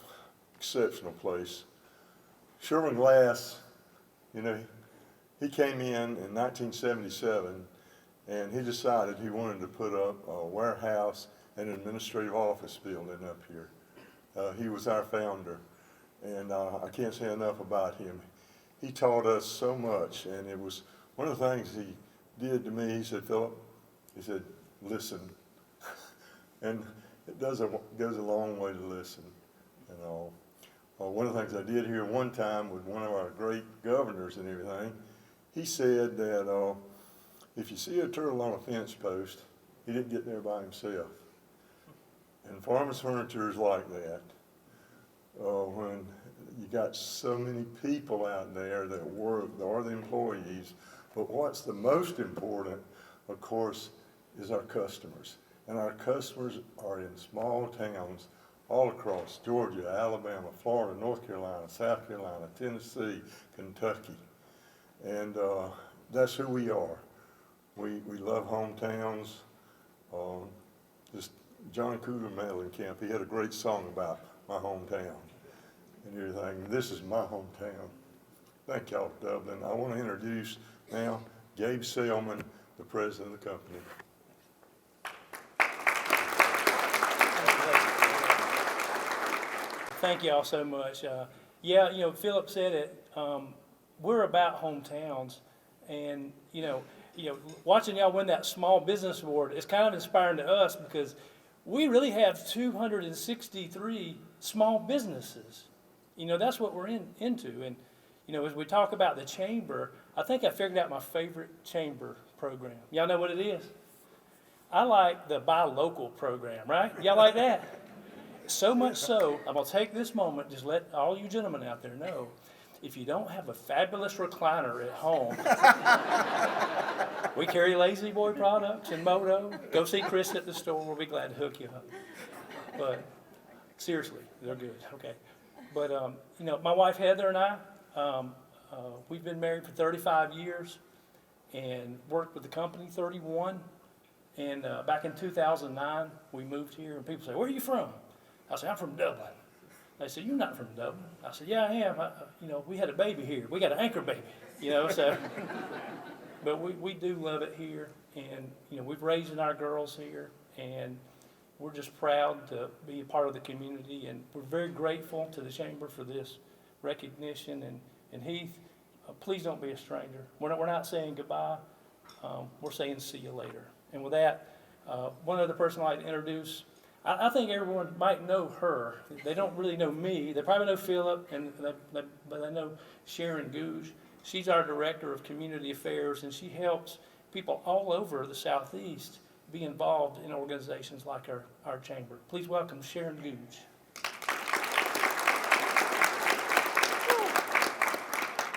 Speaker 16: exceptional place. Sherman Glass, he came in 1977, and he decided he wanted to put up a warehouse and administrative office building up here. He was our founder, and I can't say enough about him. He taught us so much, and it was one of the things he did to me. He said, Philip, he said, listen. And it goes a long way to listen and all. One of the things I did here one time with one of our great governors and everything, he said that if you see a turtle on a fence post, he didn't get there by himself. And Farmers Furniture is like that. When you got so many people out there that are the employees, but what's the most important, of course, is our customers. And our customers are in small towns all across Georgia, Alabama, Florida, North Carolina, South Carolina, Tennessee, Kentucky. And that's who we are. We love hometowns. Just John Cougar Mellencamp, he had a great song about my hometown and everything. This is my hometown. Thank y'all, Dublin. I want to introduce now Gabe Selman, the president of the company.
Speaker 17: Thank you all so much. Philip said it. We're about hometowns, and watching y'all win that small business award is kind of inspiring to us because we really have 263 small businesses. That's what we're into. And as we talk about the chamber, I think I figured out my favorite chamber program. Y'all know what it is? I like the buy local program, right? Y'all like that? So much so, I'm gonna take this moment, just let all you gentlemen out there know, if you don't have a fabulous recliner at home, we carry Lazy Boy products and Moto. Go see Chris at the store, we'll be glad to hook you up. But seriously, they're good, okay. But, my wife Heather and I, we've been married for 35 years and worked with the company 31. And back in 2009, we moved here, and people say, where are you from? I said, I'm from Dublin. They said, you're not from Dublin. I said, yeah, I am. We had a baby here. We got an anchor baby, so. But we do love it here, and, we've raised our girls here, and we're just proud to be a part of the community, and we're very grateful to the Chamber for this recognition. And Heath, please don't be a stranger. We're not saying goodbye. We're saying see you later. And with that, one other person I'd like to introduce, I think everyone might know her. They don't really know me. They probably know Philip, but they know Sharon Gouge. She's our Director of Community Affairs, and she helps people all over the Southeast be involved in organizations like our chamber. Please welcome Sharon Gouge.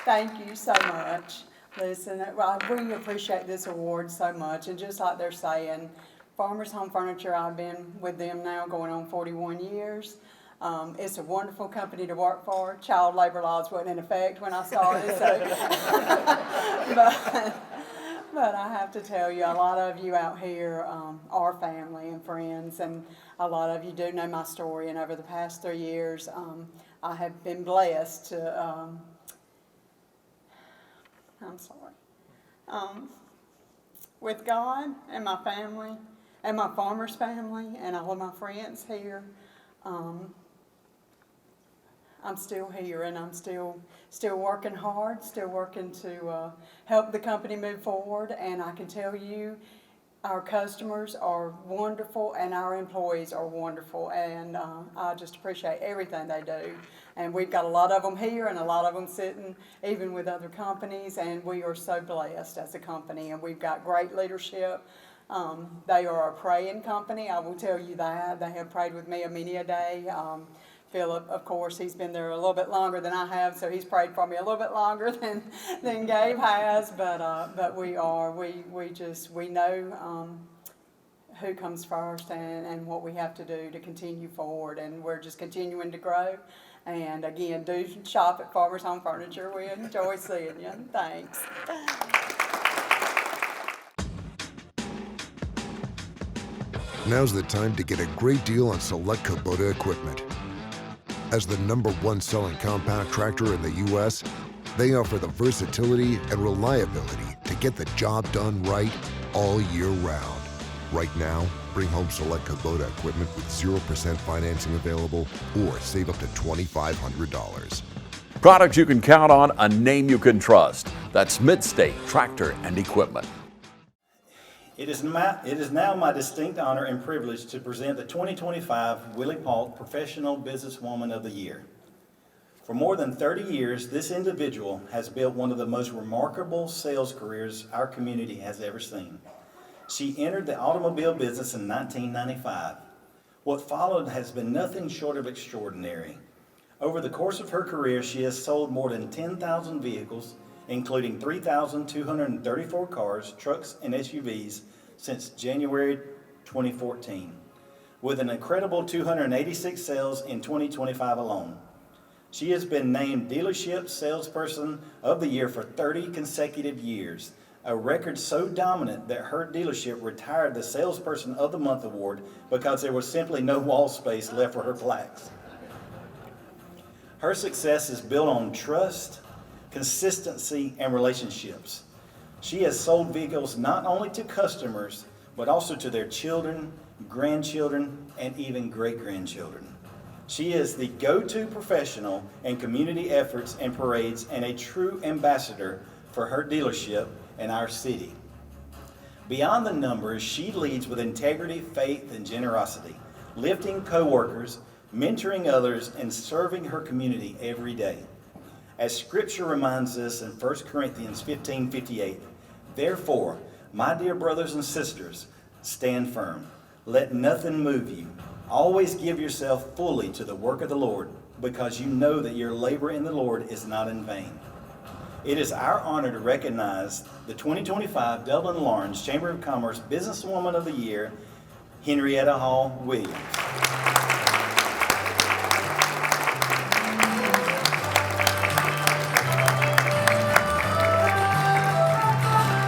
Speaker 18: Thank you so much. Listen, I really appreciate this award so much, and just like they're saying, Farmers Home Furniture, I've been with them now going on 41 years. It's a wonderful company to work for. Child labor laws wasn't in effect when I started, so. But I have to tell you, a lot of you out here are family and friends, and a lot of you do know my story. And over the past 3 years, I have been blessed to, with God and my family and my farmer's family and all of my friends here. I'm still here, and I'm still working hard, still working to help the company move forward. And I can tell you, our customers are wonderful, and our employees are wonderful, and I just appreciate everything they do. And we've got a lot of them here, and a lot of them sitting even with other companies, and we are so blessed as a company, and we've got great leadership. They are a praying company, I will tell you that. They have prayed with me many a day. Philip, of course, he's been there a little bit longer than I have, so he's prayed for me a little bit longer than Gabe has. But we know who comes first and what we have to do to continue forward, and we're just continuing to grow. And again, do shop at Farmers Home Furniture. We enjoy seeing you. Thanks.
Speaker 19: Now's the time to get a great deal on select Kubota equipment. As the #1 selling compact tractor in the U.S., they offer the versatility and reliability to get the job done right all year round. Right now, bring home select Kubota equipment with 0% financing available or save up to $2,500.
Speaker 1: Products you can count on, a name you can trust. That's Midstate Tractor and Equipment.
Speaker 5: It is now my distinct honor and privilege to present the 2025 Willie Paulk Professional Businesswoman of the Year. For more than 30 years, this individual has built one of the most remarkable sales careers our community has ever seen. She entered the automobile business in 1995. What followed has been nothing short of extraordinary. Over the course of her career, she has sold more than 10,000 vehicles, including 3,234 cars, trucks, and SUVs since January 2014, with an incredible 286 sales in 2025 alone. She has been named Dealership Salesperson of the Year for 30 consecutive years, a record so dominant that her dealership retired the Salesperson of the Month award because there was simply no wall space left for her plaques. Her success is built on trust, consistency, and relationships. She has sold vehicles not only to customers, but also to their children, grandchildren, and even great-grandchildren. She is the go-to professional in community efforts and parades and a true ambassador for her dealership and our city. Beyond the numbers, she leads with integrity, faith, and generosity, lifting co-workers, mentoring others, and serving her community every day. As Scripture reminds us in 1 Corinthians 15:58, therefore, my dear brothers and sisters, stand firm. Let nothing move you. Always give yourself fully to the work of the Lord, because you know that your labor in the Lord is not in vain. It is our honor to recognize the 2025 Dublin-Laurens Chamber of Commerce Businesswoman of the Year, Henrietta Hall Williams.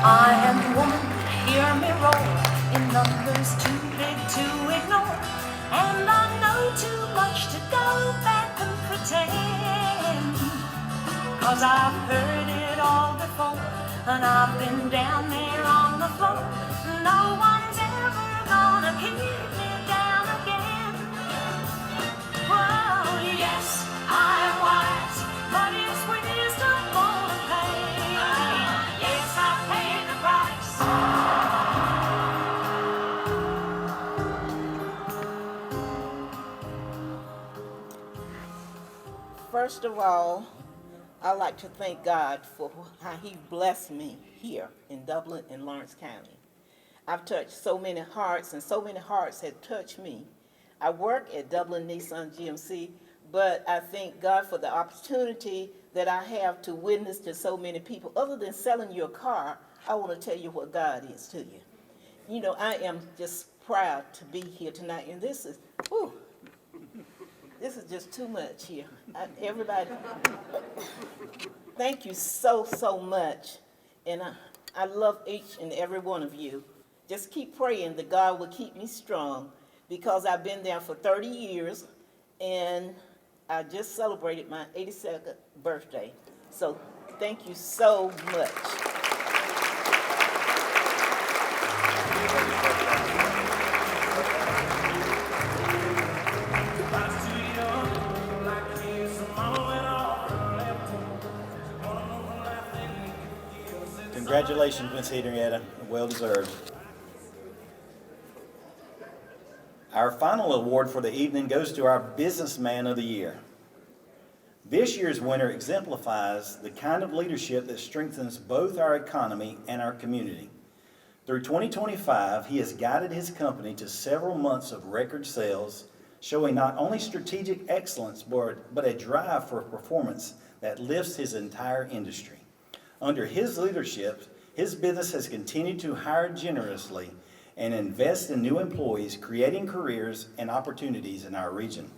Speaker 3: I am the woman, hear me roar, in numbers too big to ignore, and I know too much to go back and pretend, 'cause I've heard it all before, and I've been down there on the floor. No one's ever gonna keep me down again. Well, yes, I am wise, but it's wisdom gonna pay. Yes, I paid the price.
Speaker 20: First of all, I'd like to thank God for how He blessed me here in Dublin and Lawrence County. I've touched so many hearts, and so many hearts have touched me. I work at Dublin Nissan GMC, but I thank God for the opportunity that I have to witness to so many people. Other than selling your car, I want to tell you what God is to you. You know, I am just proud to be here tonight, and this is, whew, this is just too much here. Everybody, thank you so, so much. And I love each and every one of you. Just keep praying that God will keep me strong, because I've been there for 30 years, and I just celebrated my 82nd birthday. So thank you so much.
Speaker 5: Congratulations, Miss Henrietta, well deserved. Our final award for the evening goes to our Businessman of the Year. This year's winner exemplifies the kind of leadership that strengthens both our economy and our community. Through 2025, he has guided his company to several months of record sales, showing not only strategic excellence, but a drive for performance that lifts his entire industry. Under his leadership, his business has continued to hire generously and invest in new employees, creating careers and opportunities in our region.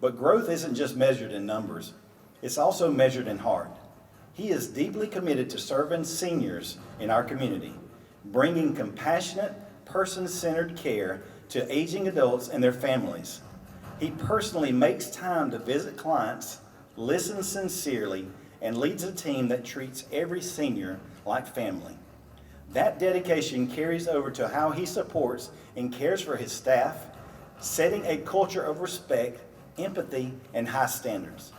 Speaker 5: But growth isn't just measured in numbers, it's also measured in heart. He is deeply committed to serving seniors in our community, bringing compassionate, person-centered care to aging adults and their families. He personally makes time to visit clients, listens sincerely, and leads a team that treats every senior like family. That dedication carries over to how he supports and cares for his staff, setting a culture of respect, empathy, and high standards.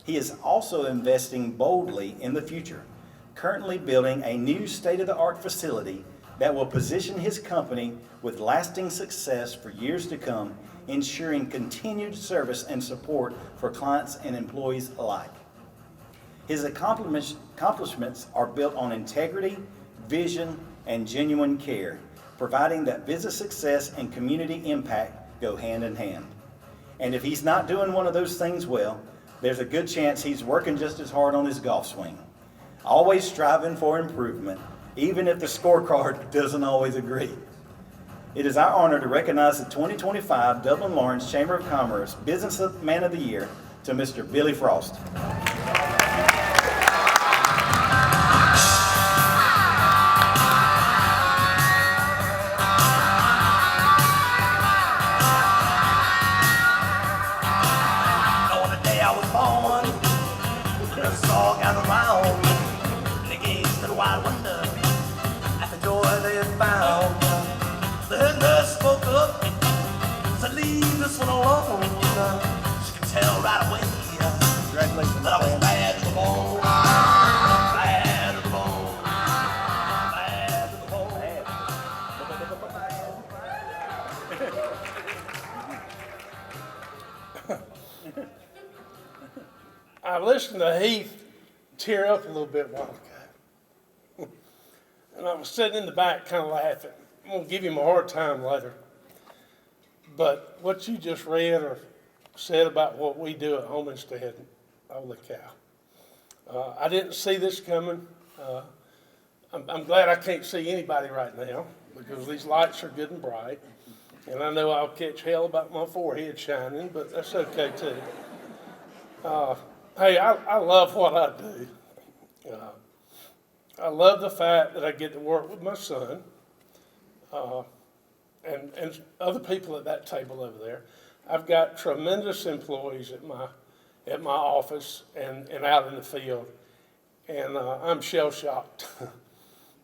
Speaker 5: He is also investing boldly in the future, currently building a new state-of-the-art facility that will position his company with lasting success for years to come, ensuring continued service and support for clients and employees alike. His accomplishments are built on integrity, vision, and genuine care, providing that business success and community impact go hand in hand. And if he's not doing one of those things well, there's a good chance he's working just as hard on his golf swing, always striving for improvement, even if the scorecard doesn't always agree. It is our honor to recognize the 2025 Dublin-Laurens Chamber of Commerce Businessman of the Year to Mr. Billy Frost.
Speaker 12: I listened to Heath tear up a little bit a while ago. And I was sitting in the back kind of laughing. I'm going to give him a hard time later. But what you just read or said about what we do at Homestead, holy cow. I didn't see this coming. I'm glad I can't see anybody right now because these lights are good and bright. And I know I'll catch hell about my forehead shining, but that's okay too. Hey, I love what I do. I love the fact that I get to work with my son and other people at that table over there. I've got tremendous employees at my office and out in the field, and I'm shell-shocked.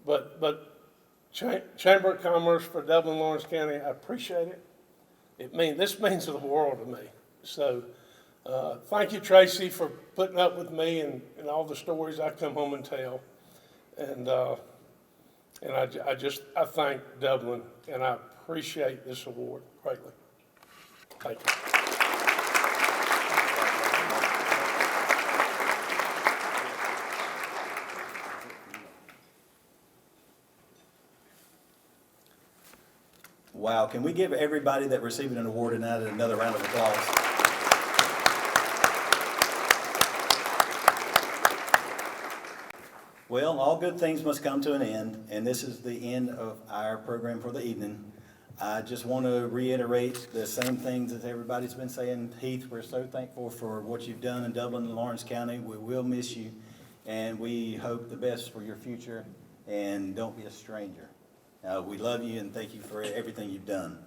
Speaker 12: but Chamber of Commerce for Dublin-Laurens County, I appreciate it. This means the world to me. So thank you, Tracy, for putting up with me and all the stories I come home and tell. And I thank Dublin, and I appreciate this award greatly. Thank you.
Speaker 5: Wow, can we give everybody that received an award tonight another round of applause? Well, all good things must come to an end, and this is the end of our program for the evening. I just want to reiterate the same things that everybody's been saying. Heath, we're so thankful for what you've done in Dublin and Lawrence County. We will miss you, and we hope the best for your future and don't be a stranger. We love you and thank you for everything you've done.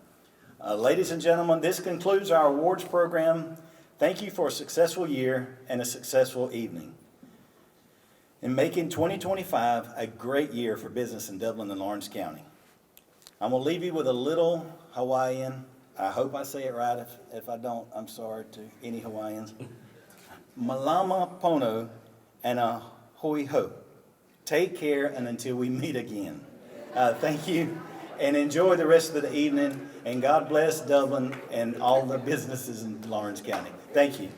Speaker 5: Ladies and gentlemen, this concludes our awards program. Thank you for a successful year and a successful evening. In making 2025 a great year for business in Dublin and Lawrence County. I'm going to leave you with a little Hawaiian. I hope I say it right. If I don't, I'm sorry to any Hawaiians. Malama pono and a hui ho. Take care and until we meet again. Thank you and enjoy the rest of the evening. And God bless Dublin and all the businesses in Lawrence County. Thank you.